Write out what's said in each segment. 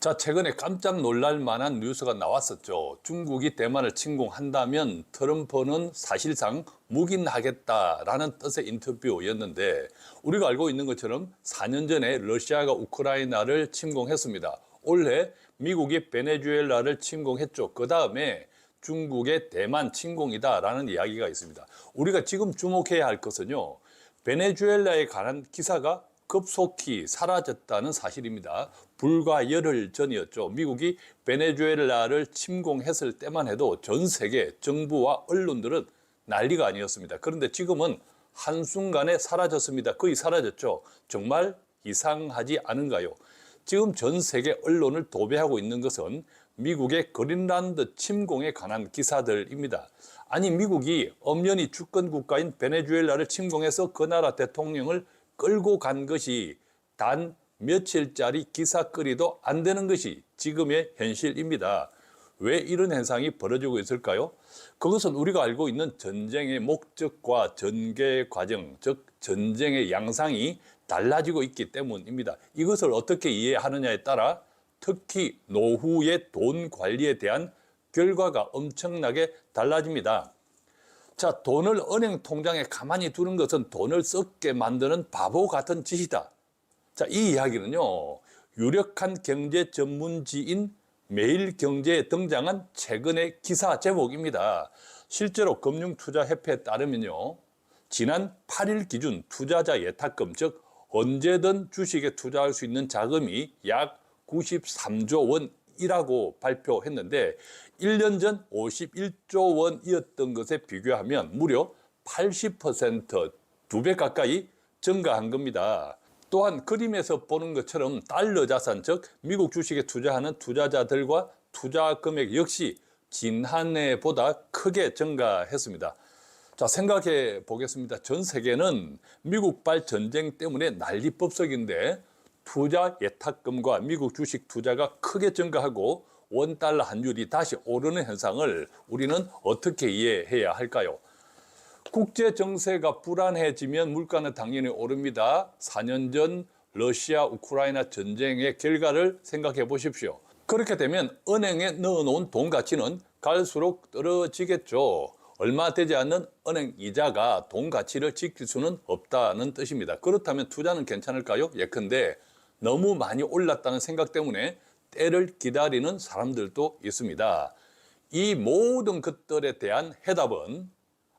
자, 최근에 깜짝 놀랄 만한 뉴스가 나왔었죠. 중국이 대만을 침공한다면 트럼프는 사실상 묵인하겠다라는 뜻의 인터뷰였는데, 우리가 알고 있는 것처럼 4년 전에 러시아가 우크라이나를 침공했습니다. 올해 미국이 베네수엘라를 침공했죠. 그 다음에 중국의 대만 침공이다라는 이야기가 있습니다. 우리가 지금 주목해야 할 것은요, 베네수엘라에 관한 기사가 급속히 사라졌다는 사실입니다. 불과 열흘 전이었죠. 미국이 베네수엘라를 침공했을 때만 해도 전 세계 정부와 언론들은 난리가 아니었습니다. 그런데 지금은 한순간에 사라졌습니다. 거의 사라졌죠. 정말 이상하지 않은가요? 지금 전 세계 언론을 도배하고 있는 것은 미국의 그린란드 침공에 관한 기사들입니다. 아니, 미국이 엄연히 주권 국가인 베네수엘라를 침공해서 그 나라 대통령을 끌고 간 것이 단 며칠짜리 기사거리도 안 되는 것이 지금의 현실입니다. 왜 이런 현상이 벌어지고 있을까요? 그것은 우리가 알고 있는 전쟁의 목적과 전개 과정, 즉 전쟁의 양상이 달라지고 있기 때문입니다. 이것을 어떻게 이해하느냐에 따라 특히 노후의 돈 관리에 대한 결과가 엄청나게 달라집니다. 자, 돈을 은행 통장에 가만히 두는 것은 돈을 썩게 만드는 바보 같은 짓이다. 자, 이 이야기는요, 유력한 경제 전문지인 매일경제에 등장한 최근의 기사 제목입니다. 실제로 금융투자협회에 따르면요, 지난 8일 기준 투자자 예탁금, 즉 언제든 주식에 투자할 수 있는 자금이 약 93조 원이라고 발표했는데 1년 전 51조 원이었던 것에 비교하면 무려 80%, 2배 가까이 증가한 겁니다. 또한 그림에서 보는 것처럼 달러 자산, 즉 미국 주식에 투자하는 투자자들과 투자 금액 역시 지난해보다 크게 증가했습니다. 자, 생각해 보겠습니다. 전 세계는 미국발 전쟁 때문에 난리법석인데 투자 예탁금과 미국 주식 투자가 크게 증가하고 원달러 환율이 다시 오르는 현상을 우리는 어떻게 이해해야 할까요? 국제 정세가 불안해지면 물가는 당연히 오릅니다. 4년 전 러시아 우크라이나 전쟁의 결과를 생각해 보십시오. 그렇게 되면 은행에 넣어놓은 돈 가치는 갈수록 떨어지겠죠. 얼마 되지 않는 은행 이자가 돈 가치를 지킬 수는 없다는 뜻입니다. 그렇다면 투자는 괜찮을까요? 예컨대 너무 많이 올랐다는 생각 때문에 때를 기다리는 사람들도 있습니다. 이 모든 것들에 대한 해답은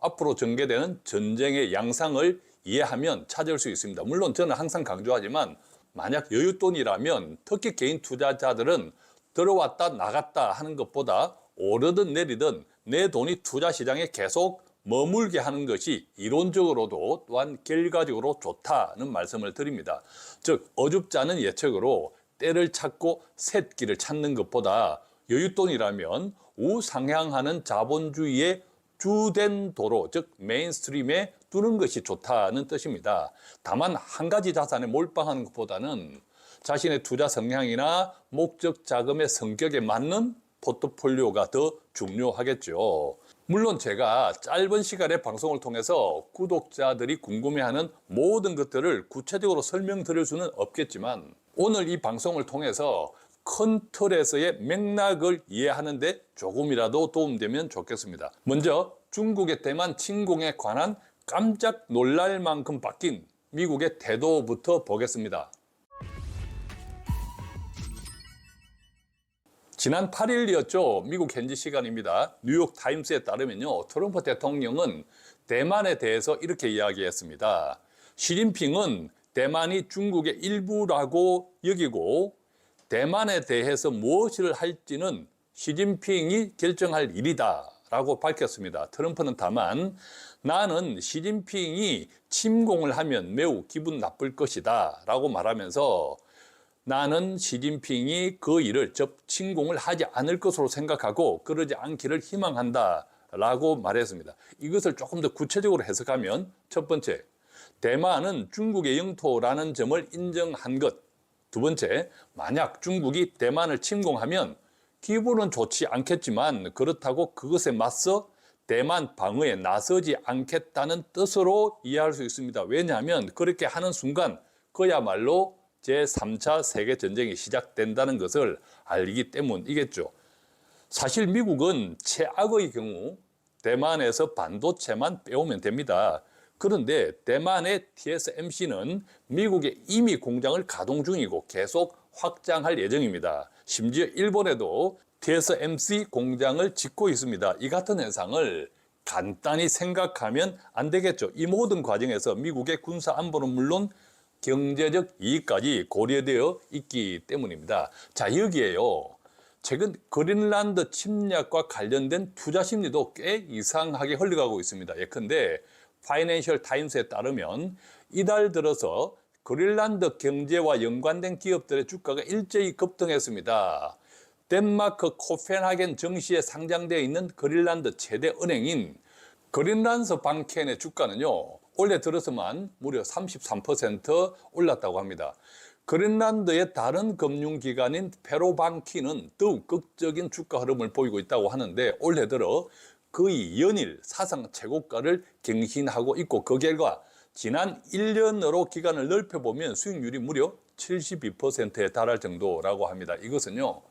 앞으로 전개되는 전쟁의 양상을 이해하면 찾을 수 있습니다. 물론 저는 항상 강조하지만 만약 여윳돈이라면 특히 개인 투자자들은 들어왔다 나갔다 하는 것보다 오르든 내리든 내 돈이 투자 시장에 계속 머물게 하는 것이 이론적으로도 또한 결과적으로 좋다는 말씀을 드립니다. 즉 어줍지 않은 예측으로 때를 찾고 쇳길을 찾는 것보다 여윳돈이라면 우상향하는 자본주의의 주된 도로, 즉 메인스트림에 두는 것이 좋다는 뜻입니다. 다만 한 가지 자산에 몰빵하는 것보다는 자신의 투자 성향이나 목적 자금의 성격에 맞는 포트폴리오가 더 중요하겠죠. 물론 제가 짧은 시간의 방송을 통해서 구독자들이 궁금해하는 모든 것들을 구체적으로 설명드릴 수는 없겠지만 오늘 이 방송을 통해서 큰 틀에서의 맥락을 이해하는 데 조금이라도 도움되면 좋겠습니다. 먼저 중국의 대만 침공에 관한 깜짝 놀랄 만큼 바뀐 미국의 태도부터 보겠습니다. 지난 8일이었죠. 미국 현지 시간입니다. 뉴욕 타임스에 따르면요, 트럼프 대통령은 대만에 대해서 이렇게 이야기했습니다. 시진핑은 대만이 중국의 일부라고 여기고 대만에 대해서 무엇을 할지는 시진핑이 결정할 일이다 라고 밝혔습니다. 트럼프는 다만 나는 시진핑이 침공을 하면 매우 기분 나쁠 것이다 라고 말하면서 나는 시진핑이 그 일을, 즉 침공을 하지 않을 것으로 생각하고 그러지 않기를 희망한다 라고 말했습니다. 이것을 조금 더 구체적으로 해석하면 첫 번째, 대만은 중국의 영토라는 점을 인정한 것. 두 번째, 만약 중국이 대만을 침공하면 기분은 좋지 않겠지만 그렇다고 그것에 맞서 대만 방어에 나서지 않겠다는 뜻으로 이해할 수 있습니다. 왜냐하면 그렇게 하는 순간 그야말로 제3차 세계전쟁이 시작된다는 것을 알기 때문이겠죠. 사실 미국은 최악의 경우 대만에서 반도체만 빼오면 됩니다. 그런데 대만의 TSMC는 미국에 이미 공장을 가동 중이고 계속 확장할 예정입니다. 심지어 일본에도 TSMC 공장을 짓고 있습니다. 이 같은 현상을 간단히 생각하면 안 되겠죠. 이 모든 과정에서 미국의 군사 안보는 물론 경제적 이익까지 고려되어 있기 때문입니다. 자, 여기에요. 최근 그린란드 침략과 관련된 투자 심리도 꽤 이상하게 흘러가고 있습니다. 예컨대 파이낸셜 타임스에 따르면 이달 들어서 그린란드 경제와 연관된 기업들의 주가가 일제히 급등했습니다. 덴마크 코펜하겐 증시에 상장되어 있는 그린란드 최대 은행인 그린란드 방켄의 주가는요, 올해 들어서만 무려 33% 올랐다고 합니다. 그린란드의 다른 금융기관인 페로방키는 더욱 극적인 주가 흐름을 보이고 있다고 하는데 올해 들어 거의 연일 사상 최고가를 갱신하고 있고 그 결과 지난 1년으로 기간을 넓혀보면 수익률이 무려 72%에 달할 정도라고 합니다. 이것은요,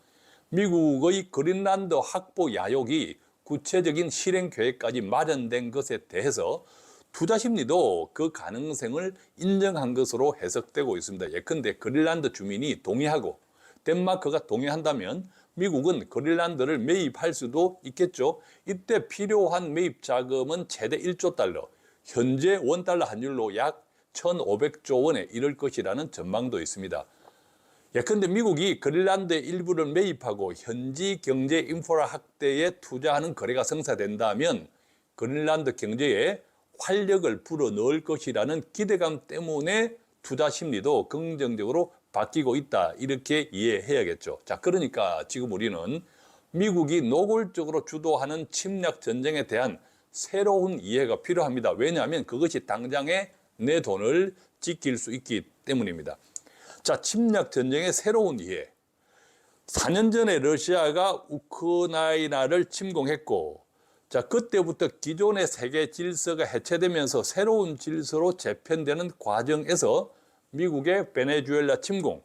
미국의 그린란드 확보 야욕이 구체적인 실행 계획까지 마련된 것에 대해서 투자 심리도 그 가능성을 인정한 것으로 해석되고 있습니다. 예컨대 그린란드 주민이 동의하고 덴마크가 동의한다면 미국은 그린란드를 매입할 수도 있겠죠. 이때 필요한 매입 자금은 최대 1조 달러, 현재 원달러 환율로 약 1,500조 원에 이를 것이라는 전망도 있습니다. 예컨대 미국이 그린란드의 일부를 매입하고 현지 경제 인프라 확대에 투자하는 거래가 성사된다면 그린란드 경제에 활력을 불어넣을 것이라는 기대감 때문에 투자 심리도 긍정적으로 바뀌고 있다, 이렇게 이해해야겠죠. 자, 그러니까 지금 우리는 미국이 노골적으로 주도하는 침략 전쟁에 대한 새로운 이해가 필요합니다. 왜냐하면 그것이 당장에 내 돈을 지킬 수 있기 때문입니다. 자, 침략 전쟁의 새로운 이해. 4년 전에 러시아가 우크라이나를 침공했고, 자, 그때부터 기존의 세계 질서가 해체되면서 새로운 질서로 재편되는 과정에서 미국의 베네수엘라 침공,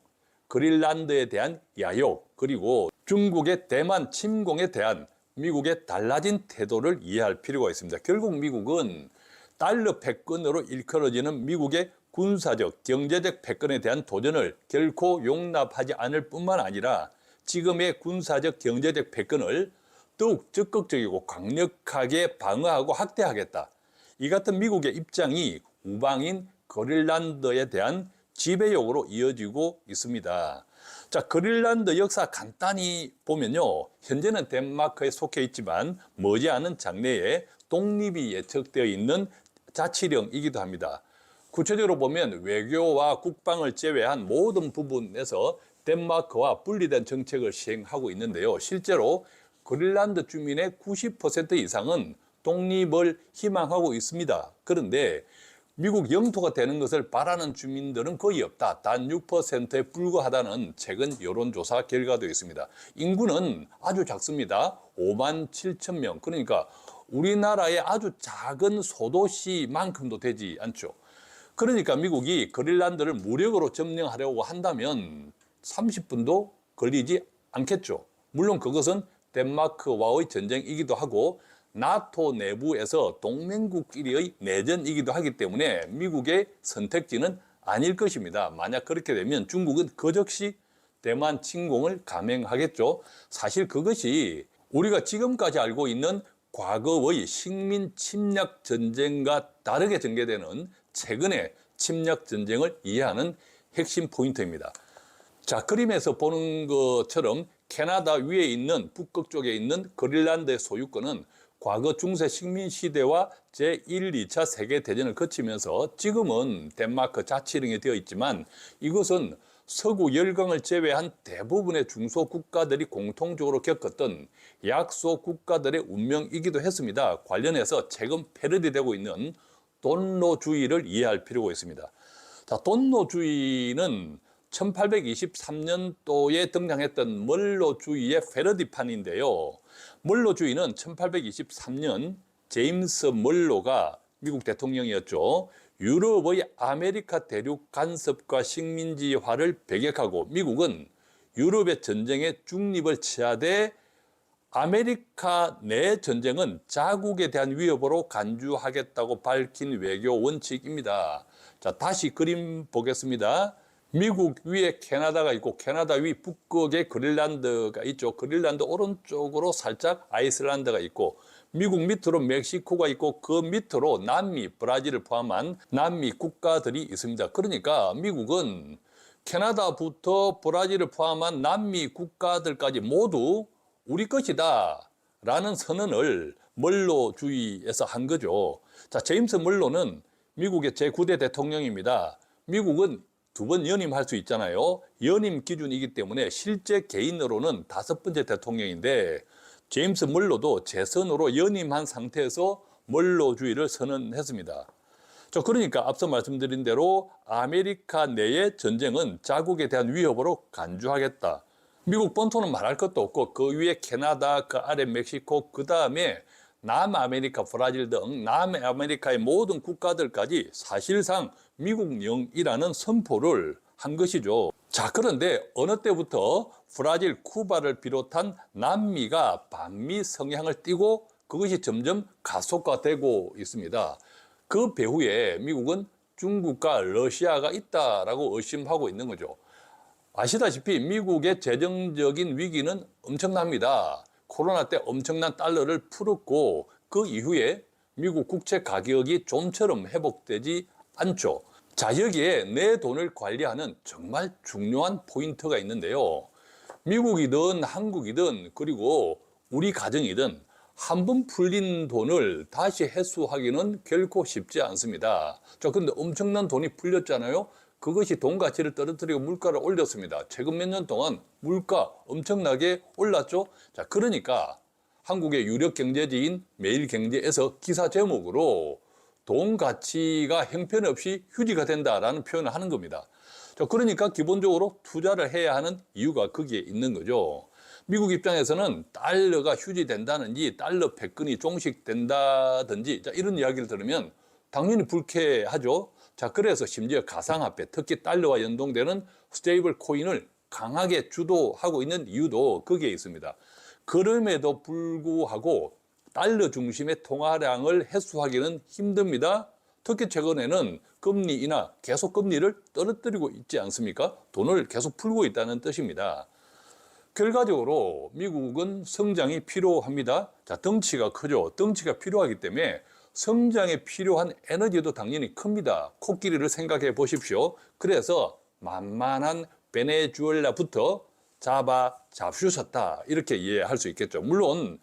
그린란드에 대한 야욕, 그리고 중국의 대만 침공에 대한 미국의 달라진 태도를 이해할 필요가 있습니다. 결국 미국은 달러 패권으로 일컬어지는 미국의 군사적, 경제적 패권에 대한 도전을 결코 용납하지 않을 뿐만 아니라 지금의 군사적, 경제적 패권을 더욱 적극적이고 강력하게 방어하고 확대하겠다. 이 같은 미국의 입장이 우방인 그린란드에 대한 지배력으로 이어지고 있습니다. 자, 그린란드 역사 간단히 보면요, 현재는 덴마크에 속해 있지만 머지않은 장래에 독립이 예측되어 있는 자치령이기도 합니다. 구체적으로 보면 외교와 국방을 제외한 모든 부분에서 덴마크와 분리된 정책을 시행하고 있는데요. 실제로 그린란드 주민의 90% 이상은 독립을 희망하고 있습니다. 그런데 미국 영토가 되는 것을 바라는 주민들은 거의 없다. 단 6%에 불과하다는 최근 여론조사 결과도 있습니다. 인구는 아주 작습니다. 5만 7천 명. 그러니까 우리나라의 아주 작은 소도시만큼도 되지 않죠. 그러니까 미국이 그린란드를 무력으로 점령하려고 한다면 30분도 걸리지 않겠죠. 물론 그것은 덴마크와의 전쟁이기도 하고 나토 내부에서 동맹국끼리의 내전이기도 하기 때문에 미국의 선택지는 아닐 것입니다. 만약 그렇게 되면 중국은 그적시 대만 침공을 감행하겠죠. 사실 그것이 우리가 지금까지 알고 있는 과거의 식민 침략 전쟁과 다르게 전개되는 최근의 침략 전쟁을 이해하는 핵심 포인트입니다. 자, 그림에서 보는 것처럼 캐나다 위에 있는 북극 쪽에 있는 그린란드의 소유권은 과거 중세 식민 시대와 제1, 2차 세계대전을 거치면서 지금은 덴마크 자치령이 되어 있지만 이것은 서구 열강을 제외한 대부분의 중소 국가들이 공통적으로 겪었던 약소 국가들의 운명이기도 했습니다. 관련해서 최근 패러디되고 있는 돈노주의를 이해할 필요가 있습니다. 자, 돈노주의는 1823년도에 등장했던 멀로주의의 패러디판인데요. 멀로주의는 1823년 제임스 멀로가 미국 대통령이었죠. 유럽의 아메리카 대륙 간섭과 식민지화를 배격하고 미국은 유럽의 전쟁에 중립을 취하되 아메리카 내 전쟁은 자국에 대한 위협으로 간주하겠다고 밝힌 외교 원칙입니다. 자, 다시 그림 보겠습니다. 미국 위에 캐나다가 있고 캐나다 위 북극에 그린란드가 있죠. 그린란드 오른쪽으로 살짝 아이슬란드가 있고 미국 밑으로 멕시코가 있고 그 밑으로 남미, 브라질을 포함한 남미 국가들이 있습니다. 그러니까 미국은 캐나다부터 브라질을 포함한 남미 국가들까지 모두 우리 것이다 라는 선언을 멀로주의에서 한 거죠. 자, 제임스 멀로는 미국의 제9대 대통령입니다. 미국은 2번 연임할 수 있잖아요. 연임 기준이기 때문에 실제 개인으로는 5번째 대통령인데 제임스 멀로도 재선으로 연임한 상태에서 멀로주의를 선언했습니다. 그러니까 앞서 말씀드린 대로 아메리카 내의 전쟁은 자국에 대한 위협으로 간주하겠다. 미국 본토는 말할 것도 없고 그 위에 캐나다, 그 아래 멕시코, 그 다음에 남아메리카, 브라질 등 남아메리카의 모든 국가들까지 사실상 미국령이라는 선포를 한 것이죠. 자, 그런데 어느 때부터 브라질, 쿠바를 비롯한 남미가 반미 성향을 띠고 그것이 점점 가속화되고 있습니다. 그 배후에 미국은 중국과 러시아가 있다라고 의심하고 있는 거죠. 아시다시피 미국의 재정적인 위기는 엄청납니다. 코로나 때 엄청난 달러를 풀었고 그 이후에 미국 국채 가격이 좀처럼 회복되지 않죠. 자, 여기에 내 돈을 관리하는 정말 중요한 포인트가 있는데요. 미국이든 한국이든 그리고 우리 가정이든 한 번 풀린 돈을 다시 회수하기는 결코 쉽지 않습니다. 자, 근데 엄청난 돈이 풀렸잖아요. 그것이 돈 가치를 떨어뜨리고 물가를 올렸습니다. 최근 몇 년 동안 물가 엄청나게 올랐죠. 자, 그러니까 한국의 유력 경제지인 매일경제에서 기사 제목으로 돈 가치가 형편없이 휴지가 된다라는 표현을 하는 겁니다. 자, 그러니까 기본적으로 투자를 해야 하는 이유가 거기에 있는 거죠. 미국 입장에서는 달러가 휴지된다든지 달러 패권이 종식된다든지 자, 이런 이야기를 들으면 당연히 불쾌하죠. 자, 그래서 심지어 가상화폐, 특히 달러와 연동되는 스테이블 코인을 강하게 주도하고 있는 이유도 거기에 있습니다. 그럼에도 불구하고 달러 중심의 통화량을 해소하기는 힘듭니다. 특히 최근에는 금리 인하, 계속 금리를 떨어뜨리고 있지 않습니까? 돈을 계속 풀고 있다는 뜻입니다. 결과적으로 미국은 성장이 필요합니다. 자, 덩치가 크죠. 덩치가 필요하기 때문에 성장에 필요한 에너지도 당연히 큽니다. 코끼리를 생각해 보십시오. 그래서 만만한 베네수엘라부터 잡수셨다 이렇게 이해할 수 있겠죠. 물론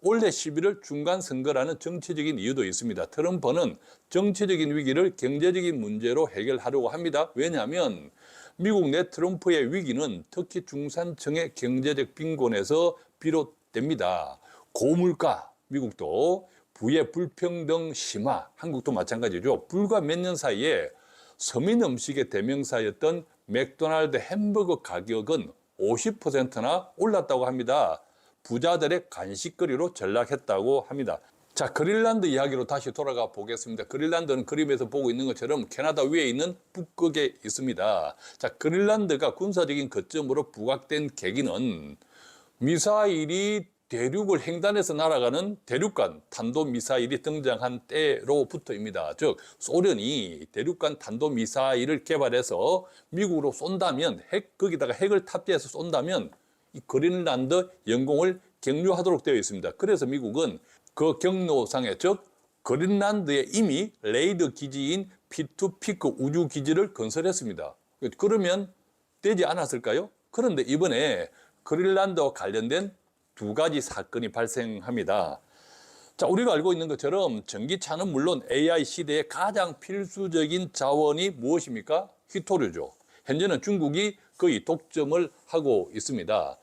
올해 11월 중간선거라는 정치적인 이유도 있습니다. 트럼프는 정치적인 위기를 경제적인 문제로 해결하려고 합니다. 왜냐하면 미국 내 트럼프의 위기는 특히 중산층의 경제적 빈곤에서 비롯됩니다. 고물가, 미국도 부의 불평등 심화, 한국도 마찬가지죠. 불과 몇 년 사이에 서민 음식의 대명사였던 맥도날드 햄버거 가격은 50%나 올랐다고 합니다. 부자들의 간식거리로 전락했다고 합니다. 자, 그린란드 이야기로 다시 돌아가 보겠습니다. 그린란드는 그림에서 보고 있는 것처럼 캐나다 위에 있는 북극에 있습니다. 자, 그린란드가 군사적인 거점으로 부각된 계기는 미사일이 대륙을 횡단해서 날아가는 대륙간 탄도미사일이 등장한 때로부터입니다. 즉, 소련이 대륙간 탄도미사일을 개발해서 미국으로 쏜다면, 거기다가 핵을 탑재해서 쏜다면 이 그린란드 영공을 경유하도록 되어 있습니다. 그래서 미국은 그 경로상에, 즉 그린란드에 이미 레이더 기지인 피투피크 우주기지를 건설했습니다. 그러면 되지 않았을까요? 그런데 이번에 그린란드와 관련된 2가지 사건이 발생합니다. 자, 우리가 알고 있는 것처럼 전기차는 물론 AI 시대의 가장 필수적인 자원이 무엇입니까? 히토류죠. 현재는 중국이 거의 독점을 하고 있습니다.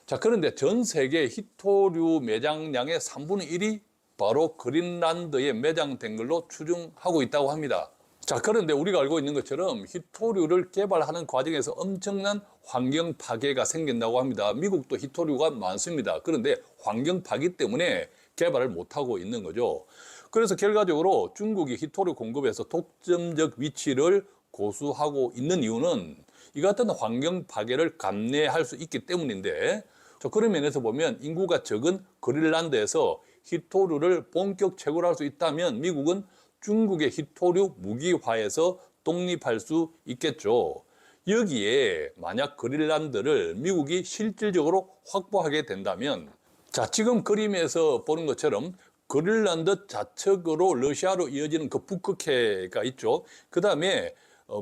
자, 그런데 전 세계 히토류 매장량의 3분의 1이 바로 그린란드에 매장된 걸로 추정하고 있다고 합니다. 자, 그런데 우리가 알고 있는 것처럼 히토류를 개발하는 과정에서 엄청난 환경 파괴가 생긴다고 합니다. 미국도 히토류가 많습니다. 그런데 환경 파괴 때문에 개발을 못하고 있는 거죠. 그래서 결과적으로 중국이 히토류 공급에서 독점적 위치를 고수하고 있는 이유는 이 같은 환경 파괴를 감내할 수 있기 때문인데, 그런 면에서 보면 인구가 적은 그린란드에서 히토류를 본격 채굴할 수 있다면 미국은 중국의 히토류 무기화에서 독립할 수 있겠죠. 여기에 만약 그린란드를 미국이 실질적으로 확보하게 된다면, 자, 지금 그림에서 보는 것처럼 그린란드 좌측으로 러시아로 이어지는 그 북극해가 있죠. 그 다음에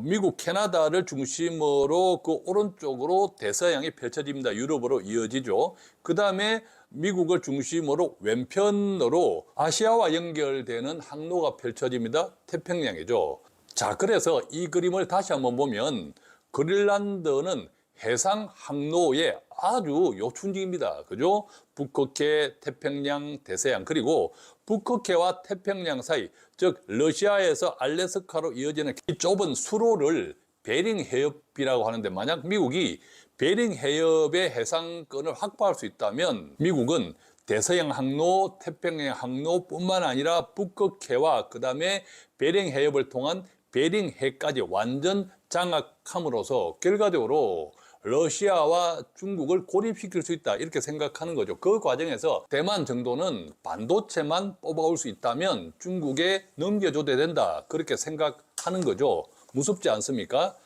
미국, 캐나다를 중심으로 그 오른쪽으로 대서양이 펼쳐집니다. 유럽으로 이어지죠. 그 다음에 미국을 중심으로 왼편으로 아시아와 연결되는 항로가 펼쳐집니다. 태평양이죠. 자, 그래서 이 그림을 다시 한번 보면 그린란드는 해상 항로의 아주 요충지입니다. 그죠? 북극해, 태평양, 대서양, 그리고 북극해와 태평양 사이, 즉 러시아에서 알래스카로 이어지는 이 좁은 수로를 베링 해협이라고 하는데, 만약 미국이 베링 해협의 해상권을 확보할 수 있다면 미국은 대서양 항로, 태평양 항로뿐만 아니라 북극해와 그 다음에 베링 해협을 통한 베링해까지 완전 장악함으로써 결과적으로 러시아와 중국을 고립시킬 수 있다, 이렇게 생각하는 거죠. 그 과정에서 대만 정도는 반도체만 뽑아올 수 있다면 중국에 넘겨줘야 된다, 그렇게 생각하는 거죠. 무섭지 않습니까?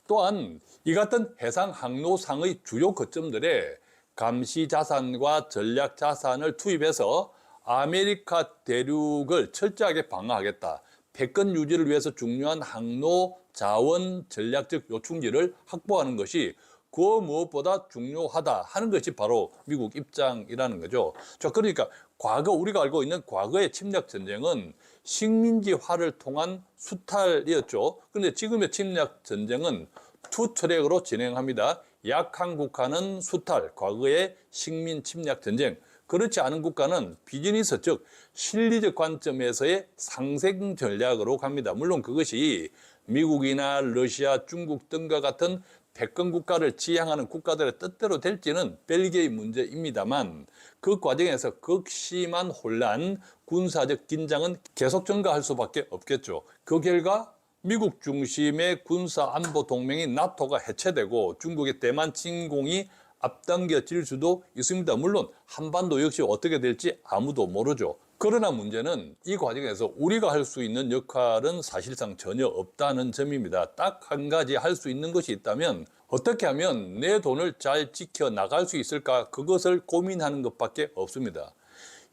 또한 이 같은 해상 항로상의 주요 거점들에 감시 자산과 전략 자산을 투입해서 아메리카 대륙을 철저하게 방어하겠다, 패권 유지를 위해서 중요한 항로, 자원, 전략적 요충지를 확보하는 것이 그 무엇보다 중요하다 하는 것이 바로 미국 입장이라는 거죠. 자, 그러니까 과거 우리가 알고 있는 과거의 침략 전쟁은 식민지화를 통한 수탈이었죠. 그런데 지금의 침략 전쟁은 투 트랙으로 진행합니다. 약한 국가는 수탈, 과거의 식민 침략 전쟁. 그렇지 않은 국가는 비즈니스, 즉 실리적 관점에서의 상생 전략으로 갑니다. 물론 그것이 미국이나 러시아, 중국 등과 같은 패권 국가를 지향하는 국가들의 뜻대로 될지는 별개의 문제입니다만, 그 과정에서 극심한 혼란, 군사적 긴장은 계속 증가할 수밖에 없겠죠. 그 결과 미국 중심의 군사안보 동맹인 나토가 해체되고 중국의 대만 침공이 앞당겨질 수도 있습니다. 물론 한반도 역시 어떻게 될지 아무도 모르죠. 그러나 문제는 이 과정에서 우리가 할 수 있는 역할은 사실상 전혀 없다는 점입니다. 딱 한 가지 할 수 있는 것이 있다면 어떻게 하면 내 돈을 잘 지켜나갈 수 있을까, 그것을 고민하는 것밖에 없습니다.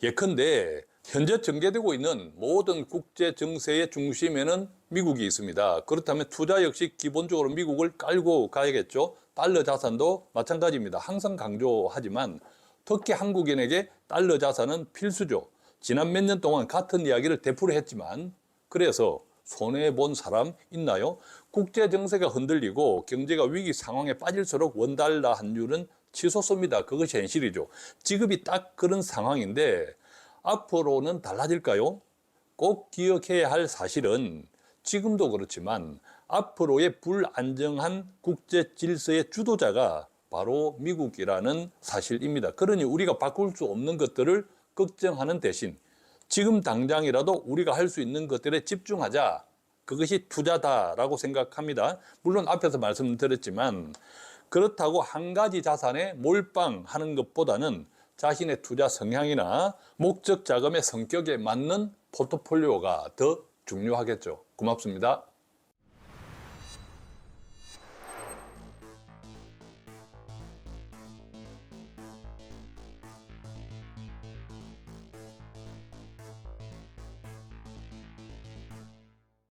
예컨대 현재 전개되고 있는 모든 국제 정세의 중심에는 미국이 있습니다. 그렇다면 투자 역시 기본적으로 미국을 깔고 가야겠죠. 달러 자산도 마찬가지입니다. 항상 강조하지만 특히 한국인에게 달러 자산은 필수죠. 지난 몇 년 동안 같은 이야기를 되풀이 했지만, 그래서 손해본 사람 있나요? 국제 정세가 흔들리고 경제가 위기 상황에 빠질수록 원달러 환율은 치솟습니다. 그것이 현실이죠. 지금이 딱 그런 상황인데 앞으로는 달라질까요? 꼭 기억해야 할 사실은 지금도 그렇지만 앞으로의 불안정한 국제 질서의 주도자가 바로 미국이라는 사실입니다. 그러니 우리가 바꿀 수 없는 것들을 걱정하는 대신 지금 당장이라도 우리가 할 수 있는 것들에 집중하자. 그것이 투자다라고 생각합니다. 물론 앞에서 말씀드렸지만 그렇다고 한 가지 자산에 몰빵하는 것보다는 자신의 투자 성향이나 목적 자금의 성격에 맞는 포트폴리오가 더 중요하겠죠. 고맙습니다.